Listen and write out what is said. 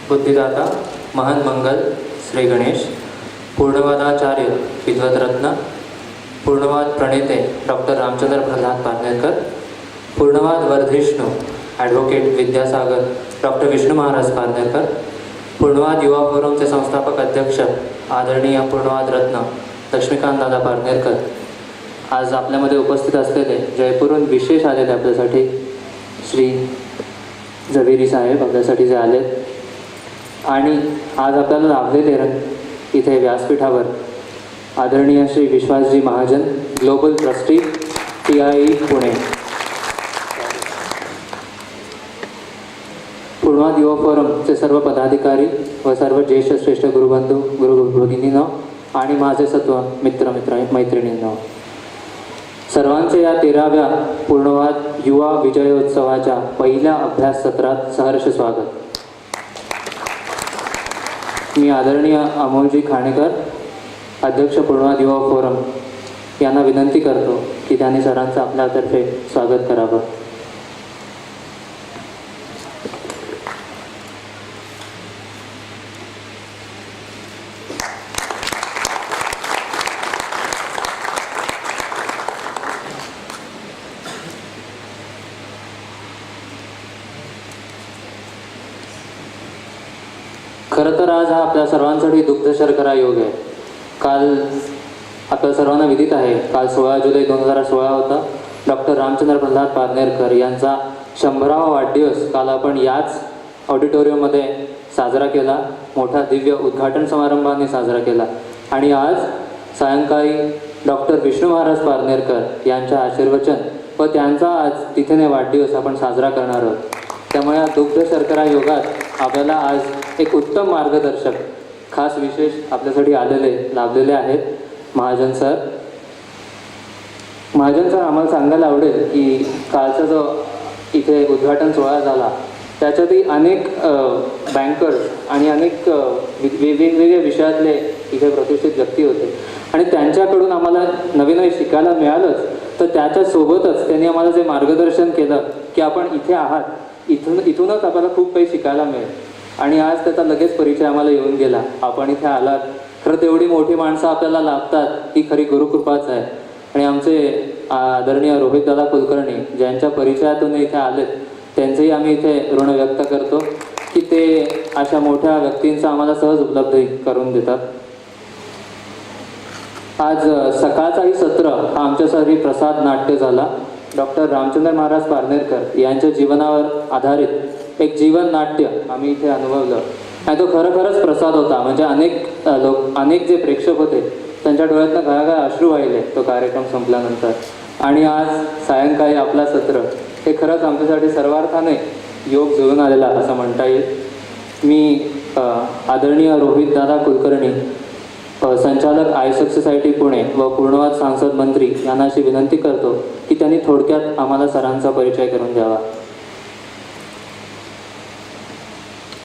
बुद्धिदाता महंत मंगल श्री गणेश, पूर्णवादाचार्य विद्वतरत्न, पूर्णवाद प्रणेते डॉक्टर रामचंद्र प्रल्हाद पारनेरकर, पूर्णवाद वर्धिष्णू ॲडव्होकेट विद्यासागर डॉक्टर विष्णू महाराज पारनेरकर, पूर्णवाद युवा फोरमचे संस्थापक अध्यक्ष आदरणीय पूर्णवाद रत्न लक्ष्मीकांत दादा पारनेरकर, आज आपल्यामध्ये उपस्थित असलेले जयपूरहून विशेष आलेले आपल्यासाठी श्री झवेरी साहेब आपल्यासाठी जे आले, आणि आज आपल्याला लाभलेले इथे व्यासपीठावर आदरणीय श्री विश्वासजी Mahajan, global trustee TIE Pune, Purnavad युवा फोरमचे सर्व पदाधिकारी व सर्व ज्येष्ठ श्रेष्ठ गुरुबंधू भगिनींनो आणि माझे सत्व मैत्रिणींनो, सर्वांचे या 13व्या पूर्णवाद युवा विजयोत्सवाच्या पहिल्या अभ्यास सत्रात सहर्ष स्वागत. मी आदरणीय अमोलजी खाणेकर, अध्यक्ष पूर्णवाद युवा फोरम यांना विनंती करतो की त्यांनी सरांचं आपल्यातर्फे स्वागत करावं. खरं तर आज हा आपल्या सर्वांसाठी दुग्ध शर्करा योग आहे. काल आपल्या सर्वांना विदित आहे, काल 16 जुलै 2016 होता. डॉक्टर रामचंद्र प्रल्हाद पारनेरकर यांचा 100वा वाढदिवस काल आपण याच ऑडिटोरियममध्ये साजरा केला. मोठा दिव्य उद्घाटन समारंभाने साजरा केला. आणि आज सायंकाळी डॉक्टर विष्णू महाराज पारनेरकर यांच्या आशीर्वचन व त्यांचा आज तिथेने वाढदिवस आपण साजरा करणार आहोत. त्यामुळे या दुग्ध शर्करा योगात आपल्याला आज एक उत्तम मार्गदर्शक खास विशेष आपल्यासाठी लाभलेले आहेत महाजन सर. आम्हाला सांगायला आवडेल की कालचा जो इथे उद्घाटन सोहळा झाला त्याच्यातही अनेक बँकर्स आणि अनेक वेगवेगळ्या विषयातले इथे प्रतिष्ठित व्यक्ती होते आणि त्यांच्याकडून आम्हाला नवीन शिकायला मिळालंच, तर त्याच्यासोबतच त्यांनी आम्हाला जे मार्गदर्शन केलं की आपण इथे आहात, इथूनच आपल्याला खूप काही शिकायला मिळेल. आणि आज त्याचा लगेच परिचय आम्हाला येऊन गेला. आपण इथे आलात, खरं तेवढी मोठी माणसं आपल्याला लाभतात ही खरी गुरुकृपाच आहे. आणि आमचे आदरणीय रोहितदादा कुलकर्णी ज्यांच्या परिचयातून इथे आलेत त्यांचंही आम्ही इथे ऋण व्यक्त करतो की ते अशा मोठ्या व्यक्तींचा आम्हाला सहज उपलब्ध करून देतात. आज सकाळचाही सत्र हा आमच्यासाठी प्रसाद नाट्य झाला. डॉक्टर रामचंद्र महाराज पारनेरकर यांच्या जीवनावर आधारित एक जीवन नाट्य आम्ही इथे अनुभवलं आणि तो खरंच प्रसाद होता. म्हणजे अनेक जे प्रेक्षक होते त्यांच्या डोळ्यातनं घळाघळा अश्रू वाहिले तो कार्यक्रम संपल्यानंतर. आणि आज सायंकाळी आपला सत्र हे खरंच आमच्यासाठी सर्वार्थाने योग जुळून आलेला असं म्हणता येईल. मी आदरणीय रोहितदादा कुलकर्णी, संचालक आयसक सोसायटी पुणे व पूर्णवाद सांसद मंत्री यांना अशी विनंती करतो की त्यांनी थोडक्यात आम्हाला सरांचा परिचय करून द्यावा.